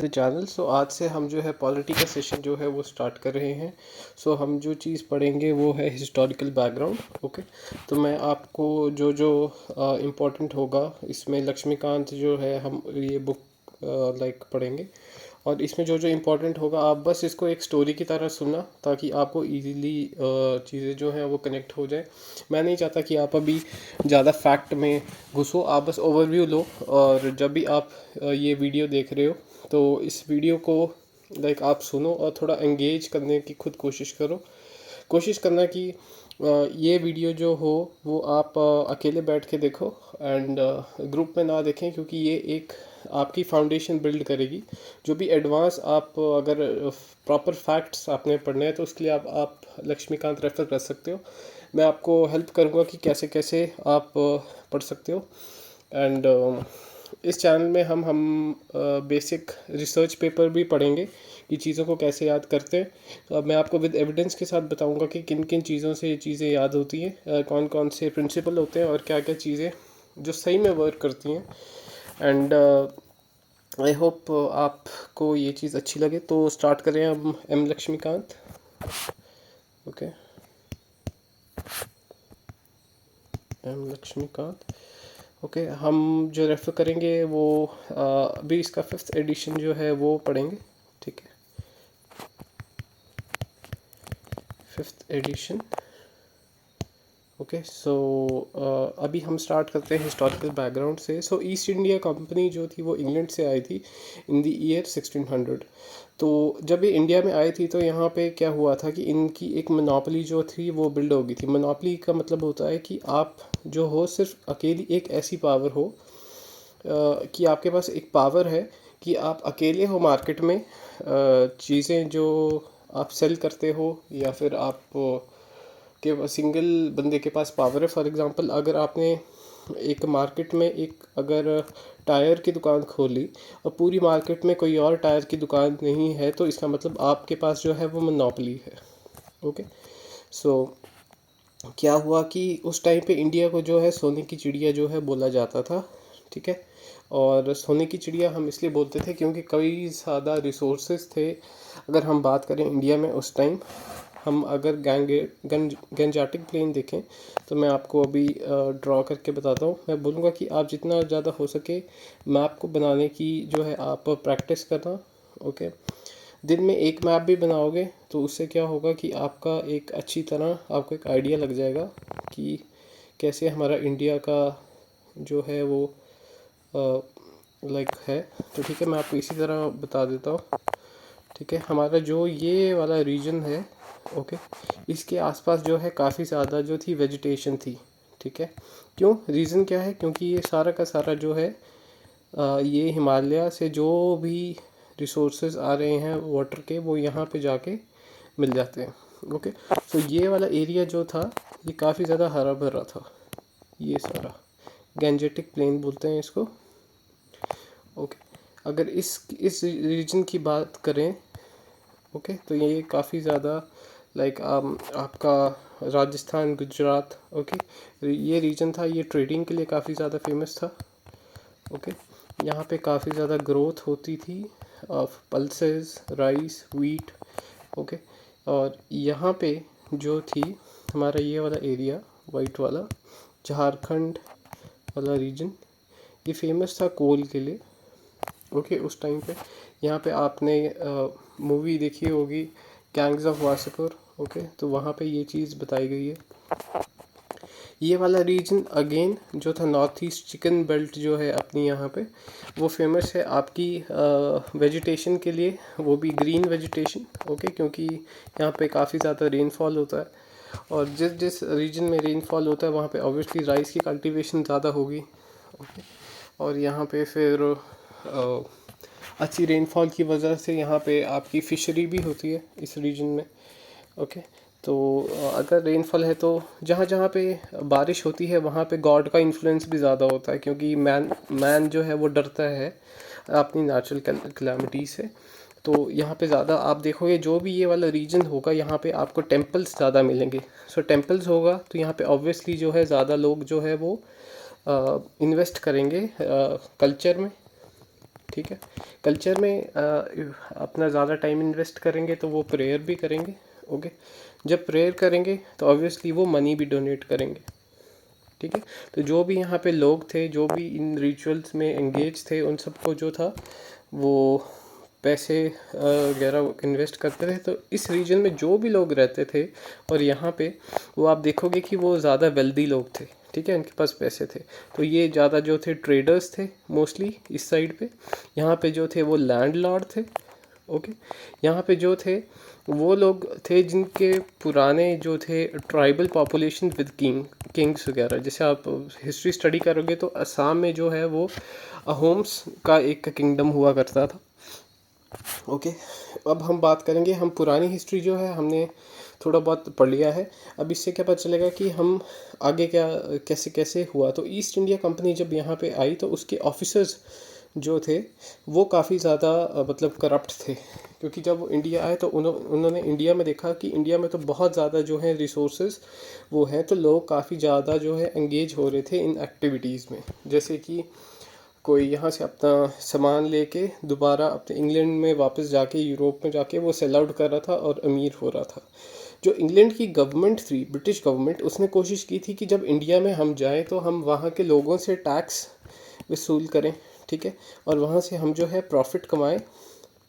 The channel. सो आज से हम जो है पॉलिटी का सेशन जो है वो स्टार्ट कर रहे हैं। सो हम जो चीज़ पढ़ेंगे वो है हिस्टोरिकल बैकग्राउंड। ओके, तो मैं आपको जो जो इम्पोर्टेंट होगा इसमें लक्ष्मीकांत जो है हम ये बुक लाइक पढ़ेंगे, और इसमें जो जो इम्पोर्टेंट होगा आप बस इसको एक स्टोरी की तरह सुनना ताकि आपको इजीली चीज़ें जो हैं वो कनेक्ट हो जाए। मैं नहीं चाहता कि आप अभी ज़्यादा फैक्ट में घुसो, आप बस ओवरव्यू लो। और जब भी आप ये वीडियो देख रहे हो तो इस वीडियो को लाइक आप सुनो और थोड़ा एंगेज करने की खुद कोशिश करो। कोशिश करना कि ये वीडियो जो हो वो आप अकेले बैठ के देखो एंड ग्रुप में ना देखें, क्योंकि ये एक आपकी फाउंडेशन बिल्ड करेगी। जो भी एडवांस आप अगर प्रॉपर फैक्ट्स आपने पढ़ने हैं तो उसके लिए आप लक्ष्मीकांत रेफर कर सकते हो। मैं आपको हेल्प करूँगा कि कैसे कैसे आप पढ़ सकते हो। एंड इस चैनल में हम बेसिक रिसर्च पेपर भी पढ़ेंगे कि चीज़ों को कैसे याद करते हैं। तो अब मैं आपको विद एविडेंस के साथ बताऊंगा कि किन किन चीज़ों से ये चीज़ें याद होती हैं, कौन कौन से प्रिंसिपल होते हैं और क्या क्या चीज़ें जो सही में वर्क करती हैं। एंड आई होप आपको ये चीज़ अच्छी लगे। तो स्टार्ट करें हम M Laxmikanth. Okay, M Laxmikanth. Okay, हम जो रेफ़र करेंगे वो अभी इसका 5th एडिशन जो है वो पढ़ेंगे। ठीक है, 5th एडिशन। ओके, सो अभी हम स्टार्ट करते हैं हिस्टोरिकल बैकग्राउंड से। सो ईस्ट इंडिया कंपनी जो थी वो इंग्लैंड से आई थी इन द ईयर 1600। तो जब ये इंडिया में आई थी तो यहाँ पे क्या हुआ था कि इनकी एक मोनोपोली जो थी वो बिल्ड हो गई थी। मोनोपोली का मतलब होता है कि आप जो हो सिर्फ अकेली एक ऐसी पावर हो कि आपके पास एक पावर है कि आप अकेले हो मार्केट में चीज़ें जो आप सेल करते हो, या फिर आप के सिंगल बंदे के पास पावर है। फॉर एग्जांपल अगर आपने एक मार्केट में एक अगर टायर की दुकान खोली और पूरी मार्केट में कोई और टायर की दुकान नहीं है तो इसका मतलब आपके पास जो है वो मोनोपोली है। ओके, सो क्या हुआ कि उस टाइम पे इंडिया को जो है सोने की चिड़िया जो है बोला जाता था। ठीक है, और सोने की चिड़िया हम इसलिए बोलते थे क्योंकि कई ज़्यादा रिसोर्सेज थे। अगर हम बात करें इंडिया में उस टाइम, हम अगर गंजाटिक प्लेन देखें तो मैं आपको अभी ड्रॉ करके बताता हूँ। मैं बोलूँगा कि आप जितना ज़्यादा हो सके मैप को बनाने की जो है आप प्रैक्टिस करना। ओके, दिन में एक मैप भी बनाओगे तो उससे क्या होगा कि आपका एक अच्छी तरह आपको एक आइडिया लग जाएगा कि कैसे हमारा इंडिया का जो है वो लाइक है। तो ठीक है, मैं आपको इसी तरह बता देता हूँ। ठीक है, हमारा जो ये वाला रीजन है, ओके, इसके आसपास जो है काफ़ी ज़्यादा जो थी वेजिटेशन थी। ठीक है, क्यों, रीज़न क्या है, क्योंकि ये सारा का सारा जो है ये हिमालय से जो भी रिसोर्सेज आ रहे हैं वाटर के वो यहाँ पे जाके मिल जाते हैं। ओके, तो ये वाला एरिया जो था ये काफ़ी ज़्यादा हरा भरा था। ये सारा गैंजेटिक प्लेन बोलते हैं इसको। ओके, अगर इस रीजन की बात करें, ओके, तो ये काफ़ी ज़्यादा लाइक आपका राजस्थान, गुजरात, ओके, ये रीजन था। ये ट्रेडिंग के लिए काफ़ी ज़्यादा फेमस था। ओके, यहाँ पे काफ़ी ज़्यादा ग्रोथ होती थी of pulses, rice, wheat. Okay, और यहाँ पे जो थी हमारा ये वाला एरिया वाइट वाला झारखंड वाला रीजन, ये फेमस था कोल के लिए। ओके, उस टाइम पे यहाँ पे आपने मूवी देखी होगी गैंग्स ऑफ वासेपुर। ओके, तो वहाँ पे ये चीज़ बताई गई है। ये वाला रीजन अगेन जो था नॉर्थ ईस्ट चिकन बेल्ट जो है अपनी यहाँ पे वो फेमस है आपकी वेजिटेशन के लिए, वो भी ग्रीन वेजिटेशन। ओके, क्योंकि यहाँ पे काफ़ी ज़्यादा रेनफॉल होता है और जिस जिस रीजन में रेनफॉल होता है वहाँ पे ऑब्वियसली राइस की कल्टीवेशन ज़्यादा होगी। ओके, और यहाँ पे फिर अच्छी रेनफॉल की वजह से यहाँ पे आपकी फ़िशरी भी होती है इस रीजन में। ओके, तो अगर रेनफॉल है तो जहाँ जहाँ पे बारिश होती है वहाँ पे गॉड का इन्फ्लुएंस भी ज़्यादा होता है, क्योंकि मैन जो है वो डरता है अपनी नेचुरल कैलामिटी से। तो यहाँ पे ज़्यादा आप देखोगे जो भी ये वाला रीजन होगा यहाँ पे आपको टेम्पल्स ज़्यादा मिलेंगे। सो टेम्पल्स होगा तो यहाँ पे ऑब्वियसली जो है ज़्यादा लोग जो है वो इन्वेस्ट करेंगे कल्चर में। ठीक है। कल्चर में अपना ज़्यादा टाइम इन्वेस्ट करेंगे तो वो प्रेयर भी करेंगे। ओके, जब प्रेयर करेंगे तो ऑब्वियसली वो मनी भी डोनेट करेंगे। ठीक है, तो जो भी यहाँ पे लोग थे, जो भी इन रिचुअल्स में एंगेज थे, उन सबको जो था वो पैसे वगैरह इन्वेस्ट करते थे। तो इस रीजन में जो भी लोग रहते थे, और यहाँ पे वो आप देखोगे कि वो ज़्यादा वेल्दी लोग थे। ठीक है, उनके पास पैसे थे। तो ये ज़्यादा जो थे ट्रेडर्स थे मोस्टली इस साइड पे। यहाँ पे जो थे वो लैंडलॉर्ड थे। ओके, यहाँ पे जो थे वो लोग थे जिनके पुराने जो थे ट्राइबल पॉपुलेशन विद किंग्स वगैरह। जैसे आप हिस्ट्री स्टडी करोगे तो असम में जो है वो अहोम्स का एक किंगडम हुआ करता था। ओके, अब हम बात करेंगे, हम पुरानी हिस्ट्री जो है हमने थोड़ा बहुत पढ़ लिया है। अब इससे क्या पता चलेगा कि हम आगे क्या कैसे कैसे हुआ। तो ईस्ट इंडिया कंपनी जब यहाँ पे आई तो उसके ऑफिसर्स जो थे वो काफ़ी ज़्यादा मतलब करप्ट थे। क्योंकि जब वो इंडिया आए तो उन्होंने इंडिया में देखा कि इंडिया में तो बहुत ज़्यादा जो है रिसोर्सेज वो हैं, तो लोग काफ़ी ज़्यादा जो है एंगेज हो रहे थे इन एक्टिविटीज़ में। जैसे कि कोई यहाँ से अपना सामान लेके दोबारा अपने इंग्लैंड में वापस जाके, यूरोप में जाके वो सेल आउट कर रहा था और अमीर हो रहा था। जो इंग्लैंड की गवर्नमेंट थी, ब्रिटिश गवर्नमेंट, उसने कोशिश की थी कि जब इंडिया में हम जाएं तो हम वहाँ के लोगों से टैक्स वसूल करें। ठीक है, और वहाँ से हम जो है प्रॉफिट कमाएं।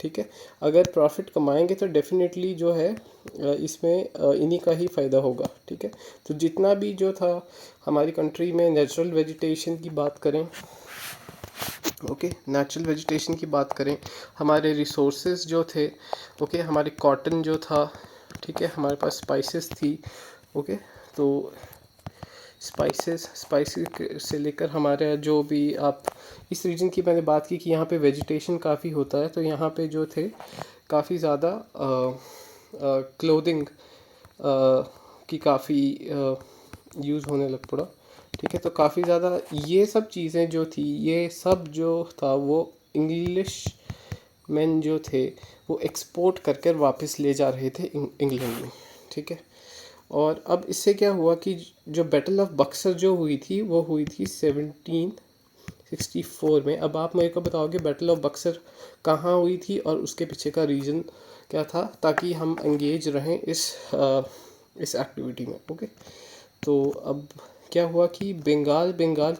ठीक है, अगर प्रॉफिट कमाएंगे तो डेफिनेटली जो है इसमें इन्हीं का ही फ़ायदा होगा। ठीक है, तो जितना भी जो था हमारी कंट्री में नेचुरल वेजिटेशन की बात करें, ओके, नेचुरल वेजिटेशन की बात करें, हमारे रिसोर्सेज जो थे, ओके, हमारे कॉटन जो था, ठीक है, हमारे पास स्पाइसेस थी। ओके, तो स्पाइसेस से लेकर हमारे जो भी आप इस रीजन की मैंने बात की कि यहाँ पे वेजिटेशन काफ़ी होता है, तो यहाँ पे जो थे काफ़ी ज़्यादा क्लोथिंग की काफ़ी यूज़ होने लग पड़ा। ठीक है, तो काफ़ी ज़्यादा ये सब चीज़ें जो थी, ये सब जो था वो इंग्लिश मैन जो थे वो एक्सपोर्ट कर कर वापस ले जा रहे थे इंग्लैंड में। ठीक है, और अब इससे क्या हुआ कि जो बैटल ऑफ बक्सर जो हुई थी वो हुई थी 1764 में। अब आप मेरे को बताओगे बैटल ऑफ बक्सर कहाँ हुई थी और उसके पीछे का रीज़न क्या था, ताकि हम एंगेज रहें इस एक्टिविटी में। ओके, तो अब क्या हुआ कि बंगाल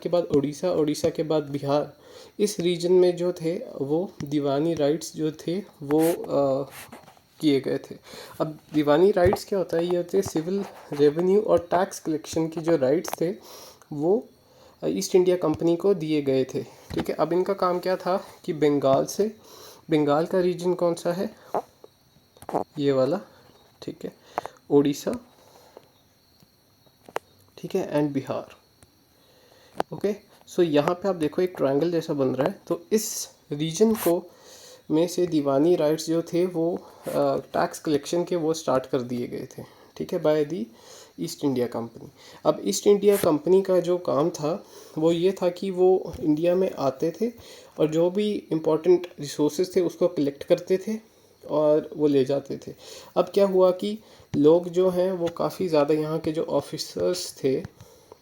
के बाद उड़ीसा के बाद बिहार, इस रीजन में जो थे वो दीवानी राइट्स जो थे वो किए गए थे। अब दीवानी राइट्स क्या होता है, ये होते हैं सिविल, रेवेन्यू और टैक्स कलेक्शन की जो राइट्स थे वो ईस्ट इंडिया कंपनी को दिए गए थे। ठीक है, अब इनका काम क्या था कि बंगाल का रीजन कौन सा है, ये वाला, ठीक है, उड़ीसा, ठीक है, एंड बिहार। ओके, सो यहाँ पे आप देखो एक ट्रायंगल जैसा बन रहा है। तो इस रीजन को में से दीवानी राइट्स जो थे वो टैक्स कलेक्शन के वो स्टार्ट कर दिए गए थे। ठीक है, by the east India company. अब ईस्ट इंडिया कंपनी का जो काम था वो ये था कि वो इंडिया में आते थे और जो भी इम्पोर्टेंट रिसोर्सेज थे उसको कलेक्ट करते थे और वो ले जाते थे। अब क्या हुआ कि लोग जो हैं वो काफ़ी ज़्यादा, यहाँ के जो ऑफिसर्स थे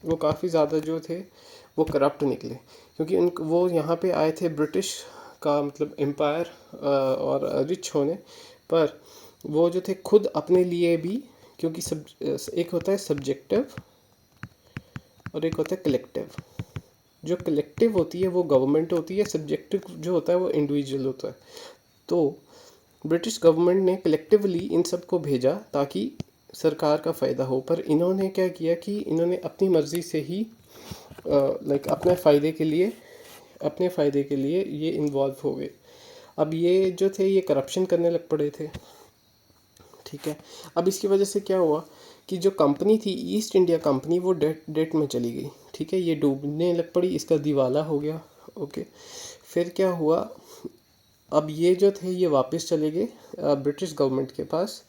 वो काफ़ी ज़्यादा जो थे वो करप्ट निकले। क्योंकि वो यहाँ पे आए थे ब्रिटिश का मतलब एम्पायर और रिच होने, पर वो जो थे खुद अपने लिए भी, क्योंकि एक होता है सब्जेक्टिव और एक होता है कलेक्टिव। जो कलेक्टिव होती है वो गवर्नमेंट होती है, सब्जेक्टिव जो होता है वो इंडिविजुअल होता है। तो ब्रिटिश गवर्नमेंट ने कलेक्टिवली इन सब को भेजा ताकि सरकार का फ़ायदा हो, पर इन्होंने क्या किया कि इन्होंने अपनी मर्ज़ी से ही लाइक अपने फ़ायदे के लिए ये इन्वॉल्व हो गए। अब ये जो थे ये करप्शन करने लग पड़े थे। ठीक है, अब इसकी वजह से क्या हुआ कि जो कंपनी थी ईस्ट इंडिया कंपनी वो डेट में चली गई। ठीक है, ये डूबने लग पड़ी, इसका दिवाला हो गया। ओके, फिर क्या हुआ, अब ये जो थे ये वापस चले गए ब्रिटिश गवर्नमेंट के पास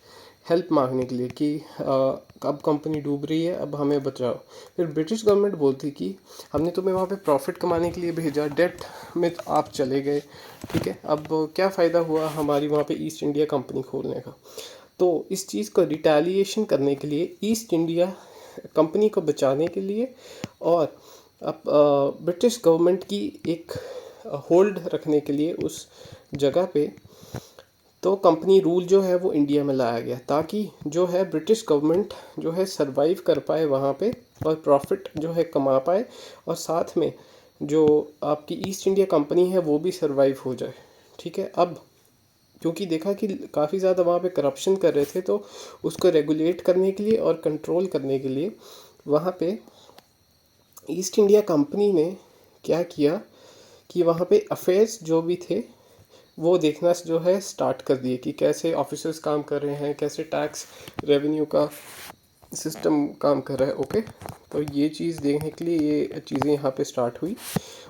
हेल्प मांगने के लिए कि अब कंपनी डूब रही है, अब हमें बचाओ। फिर ब्रिटिश गवर्नमेंट बोलती कि हमने तुम्हें वहाँ पे प्रॉफिट कमाने के लिए भेजा, डेट में आप चले गए। ठीक है, अब क्या फ़ायदा हुआ हमारी वहाँ पे ईस्ट इंडिया कंपनी खोलने का। तो इस चीज़ को रिटेलिएशन करने के लिए, ईस्ट इंडिया कंपनी को बचाने के लिए, और अब ब्रिटिश गवर्नमेंट की एक होल्ड रखने के लिए उस जगह पे, तो कंपनी रूल जो है वो इंडिया में लाया गया, ताकि जो है ब्रिटिश गवर्नमेंट जो है सरवाइव कर पाए वहाँ पे और प्रॉफिट जो है कमा पाए, और साथ में जो आपकी ईस्ट इंडिया कंपनी है वो भी सरवाइव हो जाए। ठीक है, अब क्योंकि देखा कि काफ़ी ज़्यादा वहाँ पे करप्शन कर रहे थे, तो उसको रेगुलेट करने के लिए और कंट्रोल करने के लिए वहाँ पे ईस्ट इंडिया कंपनी ने क्या किया कि वहाँ पे अफेयर्स जो भी थे वो देखना जो है स्टार्ट कर दिए कि कैसे ऑफिसर्स काम कर रहे हैं, कैसे टैक्स रेवेन्यू का सिस्टम काम कर रहा है। ओके, तो ये चीज़ देखने के लिए ये चीज़ें यहाँ पे स्टार्ट हुई।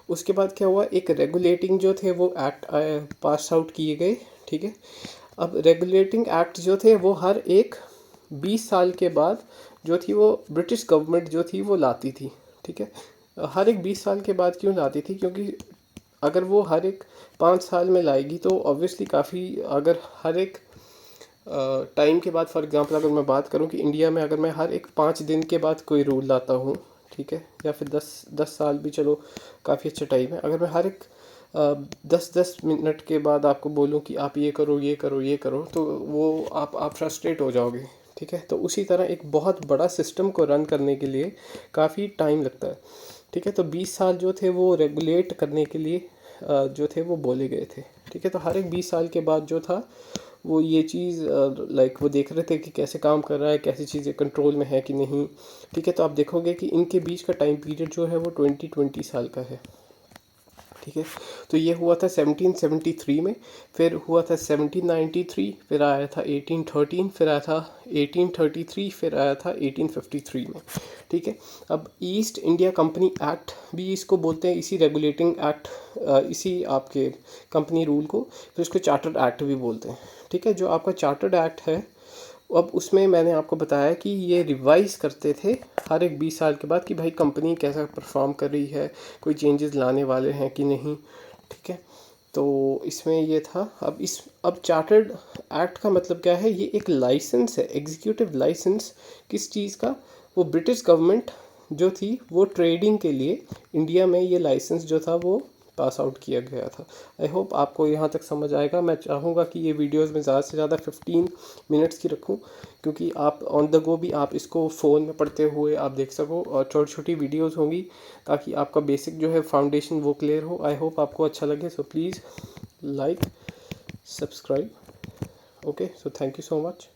उसके बाद क्या हुआ, एक रेगुलेटिंग जो थे वो एक्ट पास आउट किए गए। ठीक है, अब रेगुलेटिंग एक्ट जो थे वो हर एक 20 साल के बाद जो थी वो ब्रिटिश गवर्नमेंट जो थी वो लाती थी। ठीक है, हर एक 20 साल के बाद क्यों लाती थी, क्योंकि अगर वो हर एक 5 साल में लाएगी तो ऑब्वियसली काफ़ी, अगर हर एक टाइम के बाद, फॉर एग्जांपल अगर मैं बात करूं कि इंडिया में अगर मैं हर एक 5 दिन के बाद कोई रूल लाता हूं, ठीक है, या फिर 10 साल भी चलो काफ़ी अच्छा टाइम है, अगर मैं हर एक 10-10 मिनट के बाद आपको बोलूं कि आप ये करो ये करो ये करो, तो वो आप फ्रस्ट्रेट हो जाओगे। ठीक है, तो उसी तरह एक बहुत बड़ा सिस्टम को रन करने के लिए काफ़ी टाइम लगता है। ठीक है, तो 20 साल जो थे वो रेगुलेट करने के लिए जो थे वो बोले गए थे। ठीक है, तो हर एक 20 साल के बाद जो था वो ये चीज़ लाइक वो देख रहे थे कि कैसे काम कर रहा है, कैसी चीज़ें कंट्रोल में है कि नहीं। ठीक है, तो आप देखोगे कि इनके बीच का टाइम पीरियड जो है वो 20 साल का है। ठीक है, तो ये हुआ था 1773 में, फिर हुआ था 1793, फिर आया था 1813, फिर आया था 1833, फिर आया था 1853 में। ठीक है, अब ईस्ट इंडिया कंपनी एक्ट भी इसको बोलते हैं, इसी रेगुलेटिंग एक्ट, इसी आपके कंपनी रूल को, फिर इसको चार्टर्ड एक्ट भी बोलते हैं। ठीक है, जो आपका चार्टर्ड एक्ट है, अब उसमें मैंने आपको बताया कि ये रिवाइज़ करते थे हर एक 20 साल के बाद कि भाई कंपनी कैसा परफॉर्म कर रही है, कोई चेंजेस लाने वाले हैं कि नहीं। ठीक है, तो इसमें ये था। अब चार्टर्ड एक्ट का मतलब क्या है, ये एक लाइसेंस है, एग्जीक्यूटिव लाइसेंस, किस चीज़ का, वो ब्रिटिश गवर्नमेंट जो थी वो ट्रेडिंग के लिए इंडिया में ये लाइसेंस जो था वो पास आउट किया गया था। आई होप आपको यहाँ तक समझ आएगा। मैं चाहूँगा कि ये वीडियोस में ज़्यादा से ज़्यादा 15 मिनट्स की रखूँ, क्योंकि आप ऑन द गो भी आप इसको फ़ोन में पढ़ते हुए आप देख सको, और छोटी छोटी वीडियोस होंगी ताकि आपका बेसिक जो है फाउंडेशन वो क्लियर हो। आई होप आपको अच्छा लगे, so please like, subscribe. Okay, so thank you so much.